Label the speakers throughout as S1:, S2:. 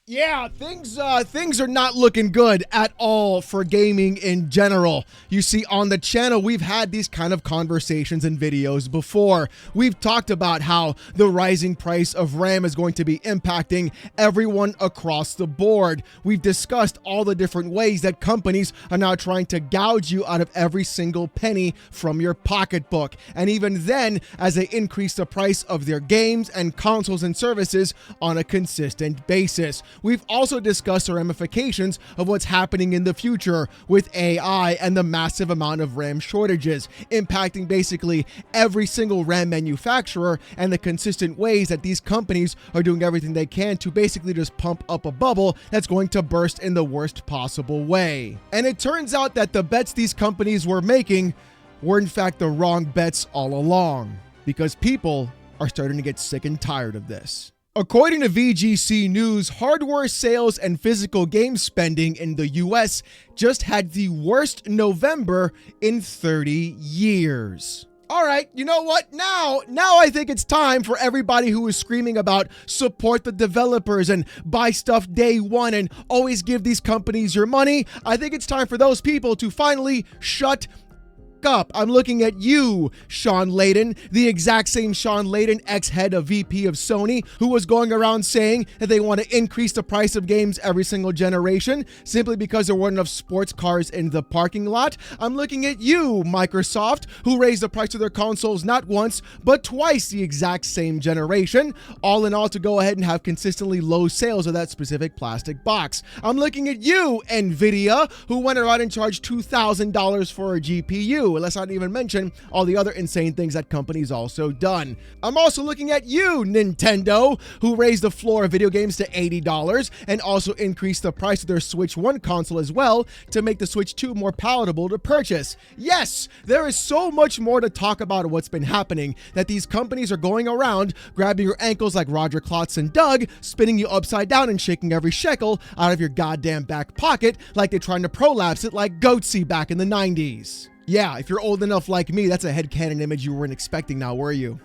S1: Yeah, things are not looking good at all for gaming in general. You see, on the channel, we've had these kind of conversations and videos before. We've talked about how the rising price of RAM is going to be impacting everyone across the board. We've discussed all the different ways that companies are now trying to gouge you out of every single penny from your pocketbook. And even then, as they increase the price of their games and consoles and services on a consistent basis. We've also discussed the ramifications of what's happening in the future with AI and the massive amount of RAM shortages, impacting basically every single RAM manufacturer and the consistent ways that these companies are doing everything they can to basically just pump up a bubble that's going to burst in the worst possible way. And it turns out that the bets these companies were making were in fact the wrong bets all along, because people are starting to get sick and tired of this. According to VGC News, hardware sales and physical game spending in the US just had the worst November in 30 years. All right, you know what? Now I think it's time for everybody who is screaming about support the developers and buy stuff day one and always give these companies your money. I think it's time for those people to finally shut up. I'm looking at you, Shawn Layden, the exact same Shawn Layden, ex-head of VP of Sony, who was going around saying that they want to increase the price of games every single generation simply because there weren't enough sports cars in the parking lot. I'm looking at you, Microsoft, who raised the price of their consoles not once, but twice the exact same generation, all in all to go ahead and have consistently low sales of that specific plastic box. I'm looking at you, Nvidia, who went around and charged $2,000 for a GPU. Let's not even mention all the other insane things that companies also done. I'm also looking at you, Nintendo, who raised the floor of video games to $80 and also increased the price of their Switch 1 console as well to make the Switch 2 more palatable to purchase. Yes, there is so much more to talk about what's been happening, that these companies are going around grabbing your ankles like Roger Klotz and Doug, spinning you upside down and shaking every shekel out of your goddamn back pocket like they're trying to prolapse it like Goatsy back in the 90s. Yeah, if you're old enough like me, that's a headcanon image you weren't expecting now, were you?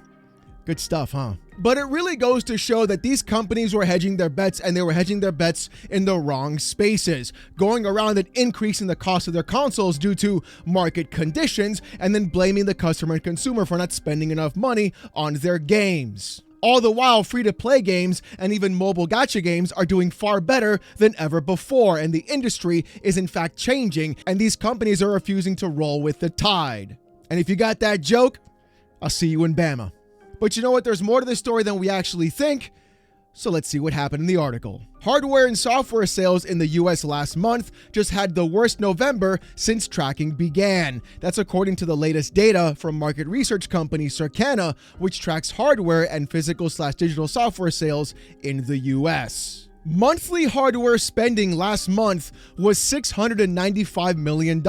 S1: Good stuff, huh? But it really goes to show that these companies were hedging their bets, and they were hedging their bets in the wrong spaces, going around and increasing the cost of their consoles due to market conditions, and then blaming the customer and consumer for not spending enough money on their games. All the while, free-to-play games and even mobile gacha games are doing far better than ever before, and the industry is in fact changing, and these companies are refusing to roll with the tide. And if you got that joke, I'll see you in Bama. But you know what? There's more to this story than we actually think. So let's see what happened in the article. Hardware and software sales in the US last month just had the worst November since tracking began. That's according to the latest data from market research company Circana, which tracks hardware and physical/digital software sales in the US. Monthly hardware spending last month was $695 million,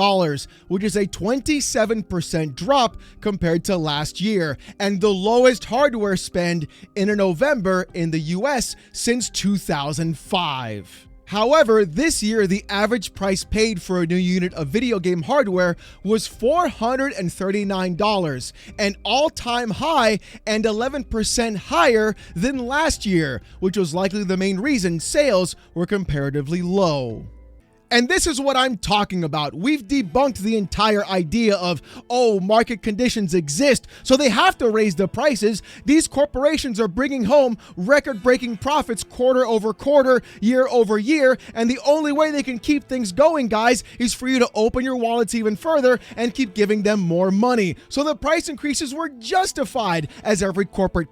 S1: which is a 27% drop compared to last year, and the lowest hardware spend in a November in the US since 2005. However, this year, the average price paid for a new unit of video game hardware was $439, an all-time high and 11% higher than last year, which was likely the main reason sales were comparatively low. And this is what I'm talking about. We've debunked the entire idea of, oh, market conditions exist, so they have to raise the prices. These corporations are bringing home record-breaking profits quarter over quarter, year over year, and the only way they can keep things going, guys, is for you to open your wallets even further and keep giving them more money. So the price increases were justified, as every corporate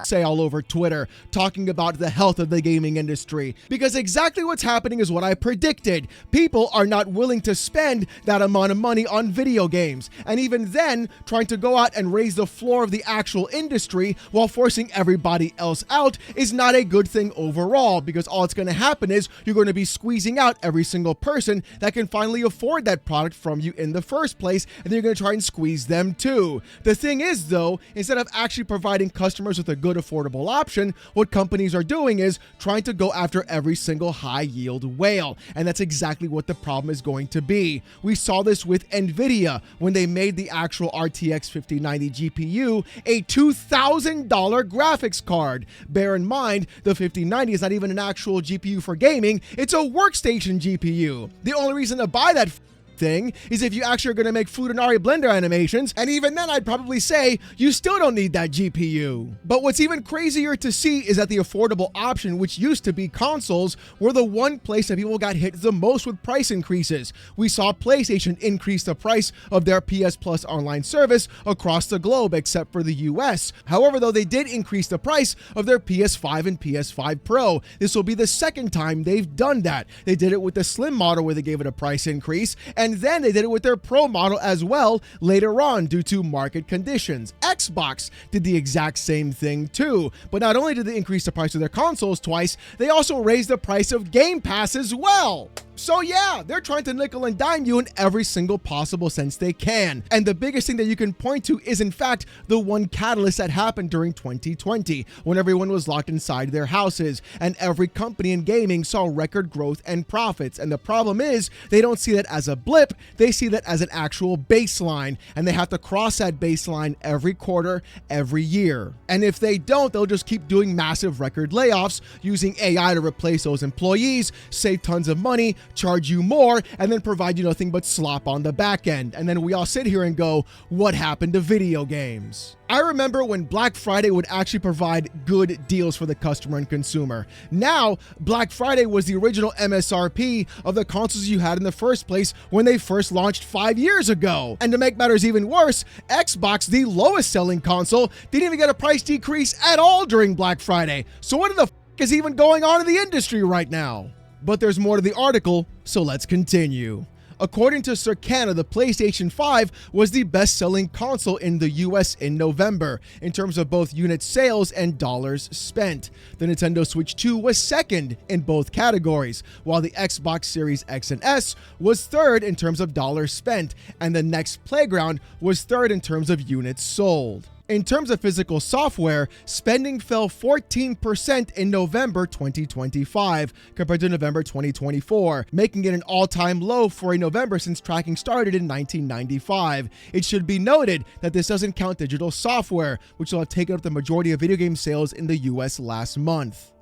S1: say all over Twitter, talking about the health of the gaming industry. Because exactly what's happening is what I predicted. People are not willing to spend that amount of money on video games. And even then, trying to go out and raise the floor of the actual industry while forcing everybody else out is not a good thing overall, because all it's going to happen is you're going to be squeezing out every single person that can finally afford that product from you in the first place, and then you're going to try and squeeze them too. The thing is, though, instead of actually providing customers with a good affordable option, what companies are doing is trying to go after every single high yield whale. And that's exactly what the problem is going to be. We saw this with Nvidia when they made the actual RTX 5090 GPU a $2,000 graphics card. Bear in mind, the 5090 is not even an actual GPU for gaming, it's a workstation GPU. The only reason to buy that thing is if you actually are going to make Futanari Blender animations, and even then I'd probably say you still don't need that GPU. But what's even crazier to see is that the affordable option, which used to be consoles, were the one place that people got hit the most with price increases. We saw PlayStation increase the price of their PS Plus online service across the globe except for the US. However, though, they did increase the price of their PS5 and PS5 Pro. This will be the second time they've done that. They did it with the Slim model where they gave it a price increase, and then they did it with their Pro model as well later on due to market conditions. Xbox did the exact same thing too, but not only did they increase the price of their consoles twice, they also raised the price of Game Pass as well. So yeah, they're trying to nickel and dime you in every single possible sense they can. And the biggest thing that you can point to is in fact the one catalyst that happened during 2020 when everyone was locked inside their houses and every company in gaming saw record growth and profits. And the problem is they don't see that as a blip, they see that as an actual baseline, and they have to cross that baseline every quarter, every year. And if they don't, they'll just keep doing massive record layoffs, using AI to replace those employees, save tons of money, charge you more, and then provide you nothing but slop on the back end. And then we all sit here and go, what happened to video games? I remember when Black Friday would actually provide good deals for the customer and consumer. Now, Black Friday was the original MSRP of the consoles you had in the first place when they first launched 5 years ago. And to make matters even worse, Xbox, the lowest selling console, didn't even get a price decrease at all during Black Friday. So what the f is even going on in the industry right now? But there's more to the article, so let's continue. According to Circana, the PlayStation 5 was the best-selling console in the US in November in terms of both unit sales and dollars spent. The Nintendo Switch 2 was second in both categories, while the Xbox Series X and S was third in terms of dollars spent, and the Next Playground was third in terms of units sold. In terms of physical software, spending fell 14% in November 2025 compared to November 2024, making it an all-time low for a November since tracking started in 1995. It should be noted that this doesn't count digital software, which will have taken up the majority of video game sales in the US last month.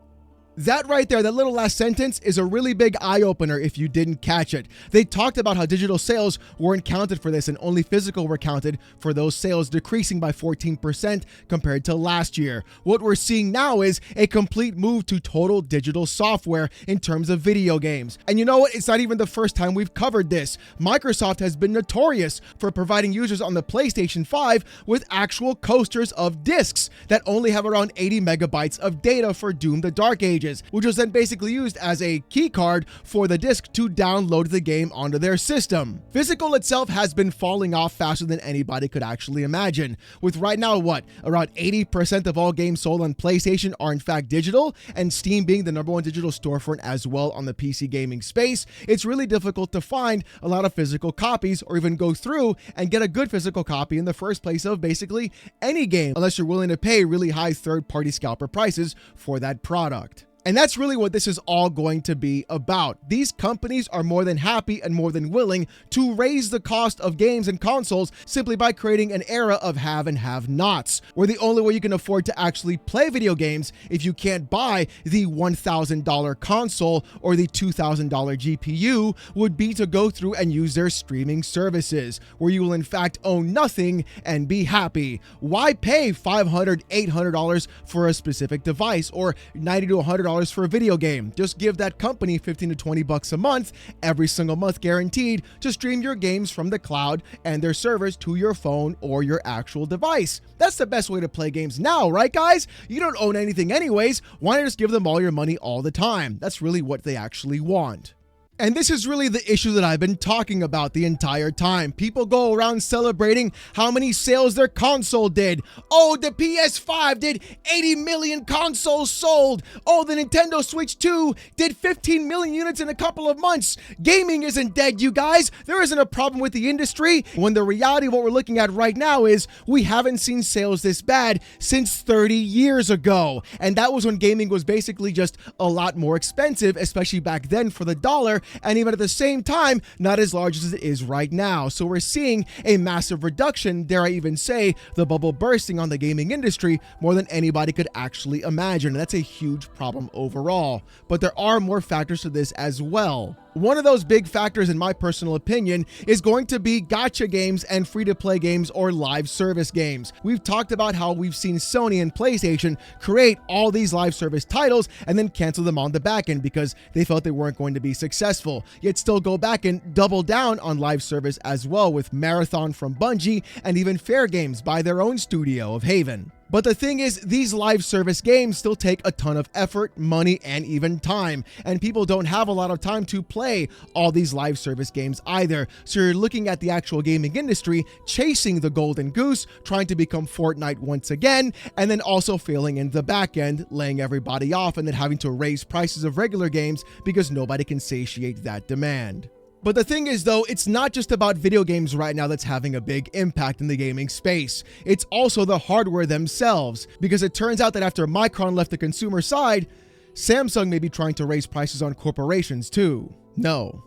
S1: That right there, that little last sentence is a really big eye-opener if you didn't catch it. They talked about how digital sales weren't counted for this and only physical were counted for those sales, decreasing by 14% compared to last year. What we're seeing now is a complete move to total digital software in terms of video games. And you know what? It's not even the first time we've covered this. Microsoft has been notorious for providing users on the PlayStation 5 with actual coasters of discs that only have around 80 megabytes of data for Doom: The Dark Ages, which was then basically used as a key card for the disc to download the game onto their system. Physical itself has been falling off faster than anybody could actually imagine, with right now around 80% of all games sold on PlayStation are in fact digital, and Steam being the #1 digital storefront as well on the PC gaming space. It's really difficult to find a lot of physical copies or even go through and get a good physical copy in the first place of basically any game, unless you're willing to pay really high third-party scalper prices for that product. And that's really what this is all going to be about. These companies are more than happy and more than willing to raise the cost of games and consoles simply by creating an era of have and have-nots, where the only way you can afford to actually play video games if you can't buy the $1,000 console or the $2,000 GPU would be to go through and use their streaming services, where you will in fact own nothing and be happy. Why pay $500, $800 for a specific device or $90 to $100 for a video game? Just give that company 15 to 20 bucks a month, every single month guaranteed, to stream your games from the cloud and their servers to your phone or your actual device. That's the best way to play games now, right guys? You don't own anything anyways. Why not just give them all your money all the time? That's really what they actually want. And this is really the issue that I've been talking about the entire time. People go around celebrating how many sales their console did. Oh, the PS5 did 80 million consoles sold. Oh, the Nintendo Switch 2 did 15 million units in a couple of months. Gaming isn't dead, you guys. There isn't a problem with the industry, when the reality of what we're looking at right now is we haven't seen sales this bad since 30 years ago. And that was when gaming was basically just a lot more expensive, especially back then for the dollar. and even at the same time, not as large as it is right now. So we're seeing a massive reduction, dare I even say, the bubble bursting on the gaming industry more than anybody could actually imagine. And that's a huge problem overall. But there are more factors to this as well. One of those big factors, in my personal opinion, is going to be gacha games and free-to-play games or live service games. We've talked about how we've seen Sony and PlayStation create all these live service titles and then cancel them on the back end because they felt they weren't going to be successful, yet still go back and double down on live service as well with Marathon from Bungie and even Fair Games by their own studio of Haven. But the thing is, these live service games still take a ton of effort, money, and even time. And people don't have a lot of time to play all these live service games either. So you're looking at the actual gaming industry chasing the golden goose, trying to become Fortnite once again, and then also failing in the back end, laying everybody off, and then having to raise prices of regular games because nobody can satiate that demand. But the thing is, though, it's not just about video games right now that's having a big impact in the gaming space. It's also the hardware themselves, because it turns out that after Micron left the consumer side, Samsung may be trying to raise prices on corporations too. No,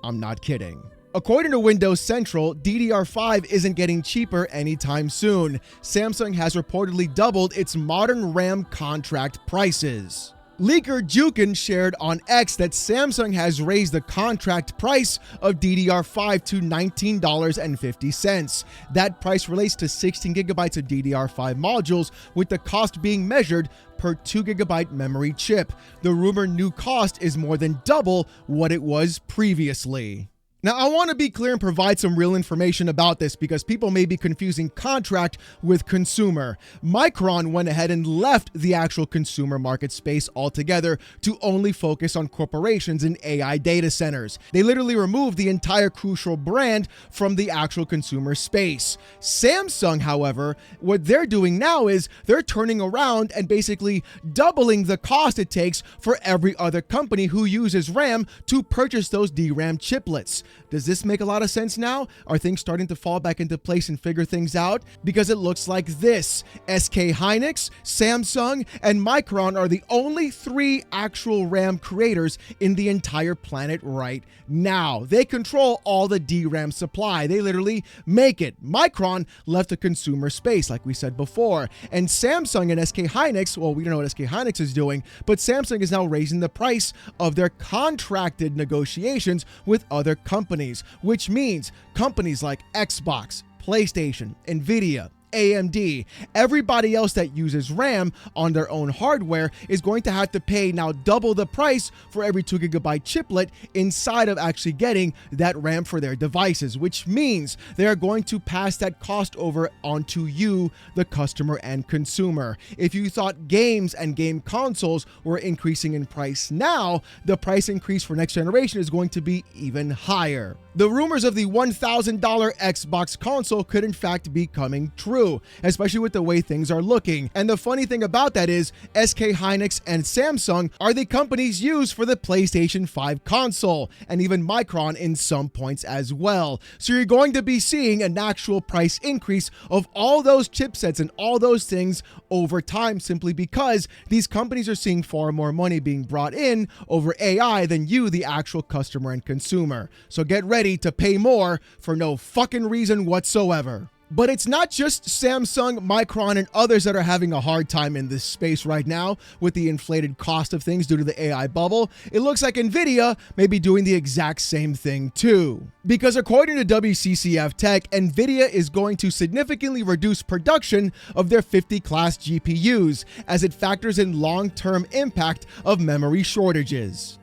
S1: I'm not kidding. According to Windows Central, DDR5 isn't getting cheaper anytime soon. Samsung has reportedly doubled its modern RAM contract prices. Leaker Jukin shared on X that Samsung has raised the contract price of DDR5 to $19.50. That price relates to 16 gigabytes of DDR5 modules, with the cost being measured per 2 gigabyte memory chip. The rumored new cost is more than double what it was previously. Now, I want to be clear and provide some real information about this because people may be confusing contract with consumer. Micron went ahead and left the actual consumer market space altogether to only focus on corporations and AI data centers. They literally removed the entire Crucial brand from the actual consumer space. Samsung, however, what they're doing now is they're turning around and basically doubling the cost it takes for every other company who uses RAM to purchase those DRAM chiplets. Does this make a lot of sense now? Are things starting to fall back into place and figure things out? Because it looks like this. SK Hynix, Samsung, and Micron are the only three actual RAM creators in the entire planet right now. They control all the DRAM supply. They literally make it. Micron left the consumer space, like we said before. And Samsung and SK Hynix, well, we don't know what SK Hynix is doing, but Samsung is now raising the price of their contracted negotiations with other companies, which means companies like Xbox, PlayStation, Nvidia, AMD, everybody else that uses RAM on their own hardware is going to have to pay now double the price for every 2 gigabyte chiplet inside of actually getting that RAM for their devices, which means they are going to pass that cost over onto you, the customer and consumer. If you thought games and game consoles were increasing in price now, the price increase for next generation is going to be even higher. The rumors of the $1,000 Xbox console could in fact be coming true, especially with the way things are looking. And the funny thing about that is SK Hynix and Samsung are the companies used for the PlayStation 5 console, and even Micron in some points as well. So you're going to be seeing an actual price increase of all those chipsets and all those things over time, simply because these companies are seeing far more money being brought in over AI than you, the actual customer and consumer. So get ready to pay more for no fucking reason whatsoever. But it's not just Samsung, Micron, and others that are having a hard time in this space right now with the inflated cost of things due to the AI bubble. It looks like Nvidia may be doing the exact same thing too. Because according to WCCF Tech, Nvidia is going to significantly reduce production of their 50 class GPUs as it factors in long-term impact of memory shortages.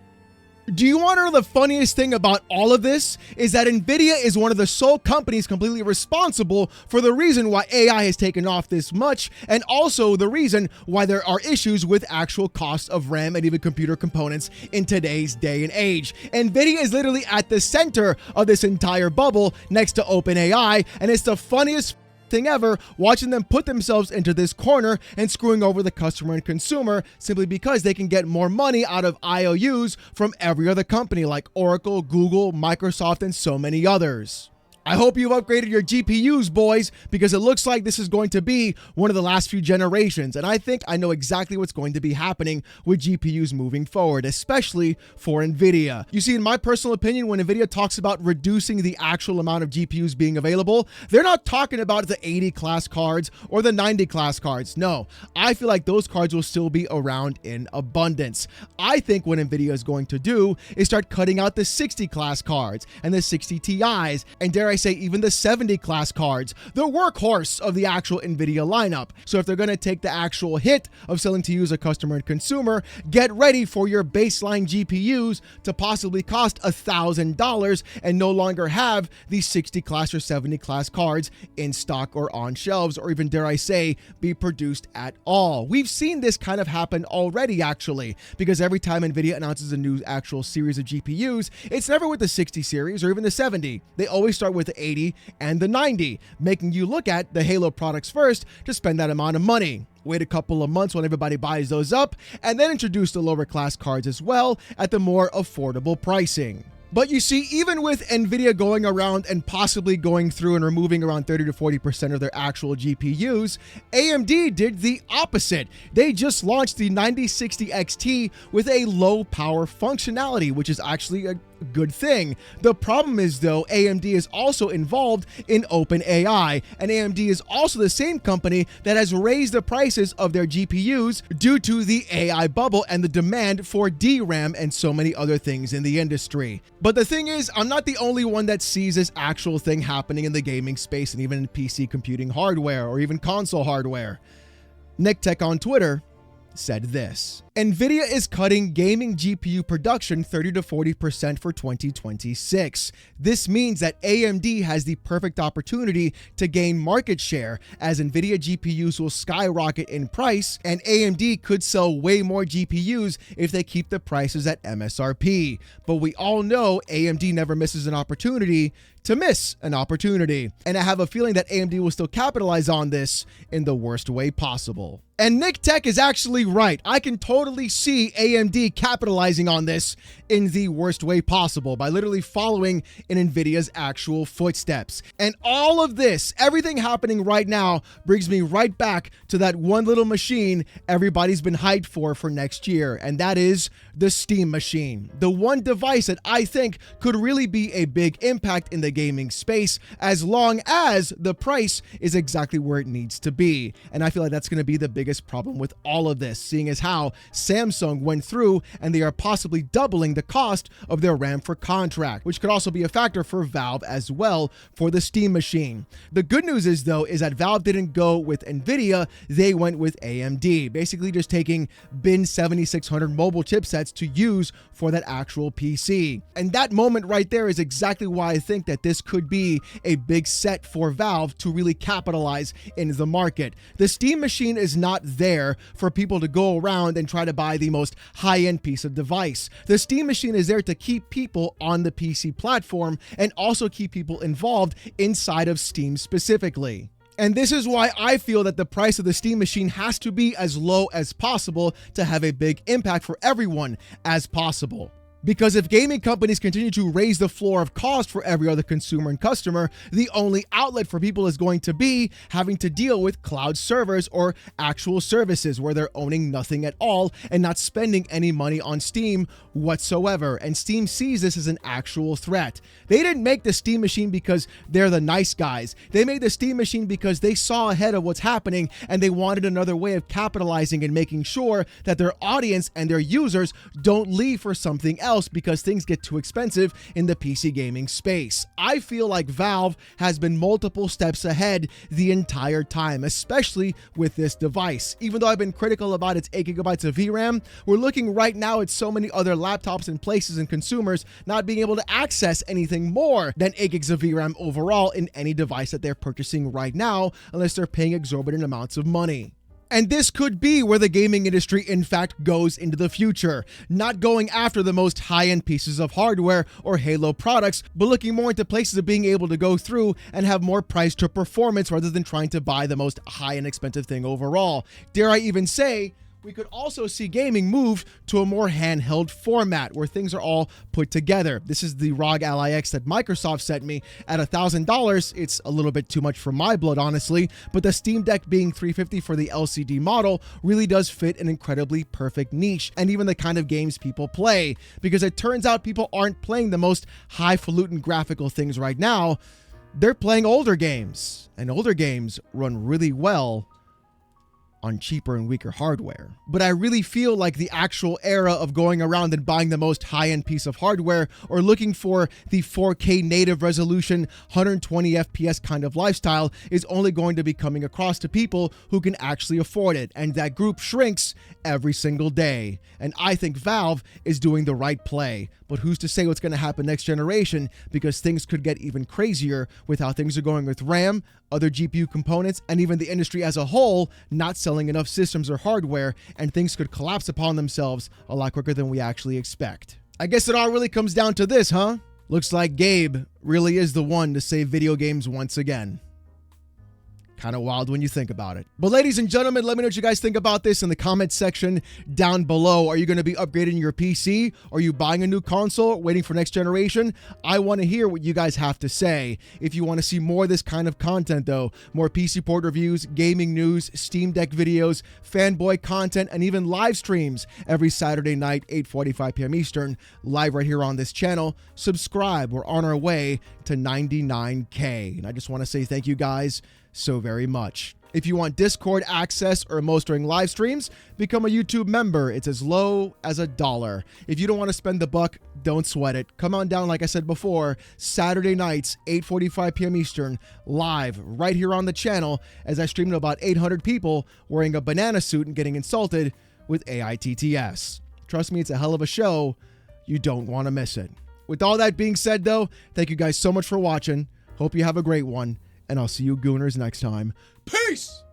S1: Do you want to know the funniest thing about all of this? Is that Nvidia is one of the sole companies completely responsible for the reason why AI has taken off this much, and also the reason why there are issues with actual costs of RAM and even computer components in today's day and age. Nvidia is literally at the center of this entire bubble next to OpenAI, and it's the funniest thing ever watching them put themselves into this corner and screwing over the customer and consumer simply because they can get more money out of IOUs from every other company like Oracle, Google, Microsoft, and so many others. I hope you've upgraded your GPUs, boys, because it looks like this is going to be one of the last few generations. And I think I know exactly what's going to be happening with GPUs moving forward, especially for NVIDIA. You see, in my personal opinion, when NVIDIA talks about reducing the actual amount of GPUs being available, they're not talking about the 80 class cards or the 90 class cards. No, I feel like those cards will still be around in abundance. I think what NVIDIA is going to do is start cutting out the 60 class cards and the 60 Ti's, and dare I say even the 70 class cards, the workhorse of the actual NVIDIA lineup. So if they're going to take the actual hit of selling to you as a customer and consumer, get ready for your baseline GPUs to possibly cost $1,000 and no longer have these 60 class or 70 class cards in stock or on shelves, or even dare I say be produced at all. We've seen this kind of happen already, actually, because every time NVIDIA announces a new actual series of GPUs, it's never with the 60 series or even the 70. They always start with the 80 and the 90, making you look at the Halo products first to spend that amount of money. Wait a couple of months when everybody buys those up, and then introduce the lower class cards as well at the more affordable pricing. But you see, even with NVIDIA going around and possibly going through and removing around 30 to 40% of their actual GPUs, AMD did the opposite. They just launched the 9060 XT with a low power functionality, which is actually a good thing. The problem is, though, AMD is also involved in OpenAI, and AMD is also the same company that has raised the prices of their GPUs due to the AI bubble and the demand for DRAM and so many other things in the industry. But the thing is, I'm not the only one that sees this actual thing happening in the gaming space and even in PC computing hardware or even console hardware. NickTech on Twitter said this: NVIDIA is cutting gaming GPU production 30 to 40% for 2026. This means that AMD has the perfect opportunity to gain market share, as NVIDIA GPUs will skyrocket in price, and AMD could sell way more GPUs if they keep the prices at MSRP. But we all know AMD never misses an opportunity to miss an opportunity, and I have a feeling that AMD will still capitalize on this in the worst way possible. And NickTech is actually right. I can totally see AMD capitalizing on this in the worst way possible by literally following in NVIDIA's actual footsteps. And all of this, everything happening right now, brings me right back to that one little machine everybody's been hyped for next year, and that is the Steam Machine. The one device that I think could really be a big impact in the gaming space, as long as the price is exactly where it needs to be. And I feel like that's going to be the biggest problem with all of this, seeing as how Samsung went through and they are possibly doubling the cost of their RAM for contract, which could also be a factor for Valve as well for the Steam Machine. The good news is, though, is that Valve didn't go with NVIDIA, they went with AMD, basically just taking bin 7600 mobile chipsets to use for that actual PC. And that moment right there is exactly why I think that this could be a big set for Valve to really capitalize in the market. The Steam Machine is not there for people to go around and try to buy the most high-end piece of device. The Steam Machine is there to keep people on the PC platform and also keep people involved inside of Steam specifically. And this is why I feel that the price of the Steam Machine has to be as low as possible to have a big impact for everyone as possible. Because if gaming companies continue to raise the floor of cost for every other consumer and customer, the only outlet for people is going to be having to deal with cloud servers or actual services where they're owning nothing at all and not spending any money on Steam whatsoever. And Steam sees this as an actual threat. They didn't make the Steam Machine because they're the nice guys. They made the Steam Machine because they saw ahead of what's happening and they wanted another way of capitalizing and making sure that their audience and their users don't leave for something else because things get too expensive in the PC gaming space. I feel like Valve has been multiple steps ahead the entire time, especially with this device. Even though I've been critical about its 8 gigabytes of VRAM, we're looking right now at so many other laptops and places and consumers not being able to access anything more than 8 gigs of VRAM overall in any device that they're purchasing right now, unless they're paying exorbitant amounts of money. And this could be where the gaming industry, in fact, goes into the future. Not going after the most high-end pieces of hardware or Halo products, but looking more into places of being able to go through and have more price to performance rather than trying to buy the most high and expensive thing overall. Dare I even say, we could also see gaming move to a more handheld format where things are all put together. This is the ROG Ally X that Microsoft sent me at $1,000. It's a little bit too much for my blood, honestly, but the Steam Deck being $350 for the LCD model really does fit an incredibly perfect niche and even the kind of games people play, because it turns out people aren't playing the most highfalutin graphical things right now. They're playing older games, and older games run really well on cheaper and weaker hardware. But I really feel like the actual era of going around and buying the most high-end piece of hardware or looking for the 4K native resolution, 120 FPS kind of lifestyle is only going to be coming across to people who can actually afford it. And that group shrinks every single day. And I think Valve is doing the right play. But who's to say what's going to happen next generation, because things could get even crazier with how things are going with RAM, other GPU components, and even the industry as a whole not selling enough systems or hardware, and things could collapse upon themselves a lot quicker than we actually expect. I guess it all really comes down to this, huh? Looks like Gabe really is the one to save video games once again. Kind of wild when you think about it. But ladies and gentlemen, let me know what you guys think about this in the comments section down below. Are you going to be upgrading your PC? Are you buying a new console, waiting for next generation? I want to hear what you guys have to say. If you want to see more of this kind of content though, more PC port reviews, gaming news, Steam Deck videos, fanboy content, and even live streams every Saturday night, 8:45 p.m. Eastern, live right here on this channel, subscribe. We're on our way to 99K. And I just want to say thank you guys so very much. If you want Discord access or most during live streams, become a YouTube member. It's as low as $1. If you don't want to spend the buck, don't sweat it. Come on down, like I said before, Saturday nights, 8:45 p.m. Eastern, live right here on the channel as I stream to about 800 people wearing a banana suit and getting insulted with AITTS. Trust me, it's a hell of a show. You don't want to miss it. With all that being said, though, thank you guys so much for watching. Hope you have a great one. And I'll see you gooners next time. Peace!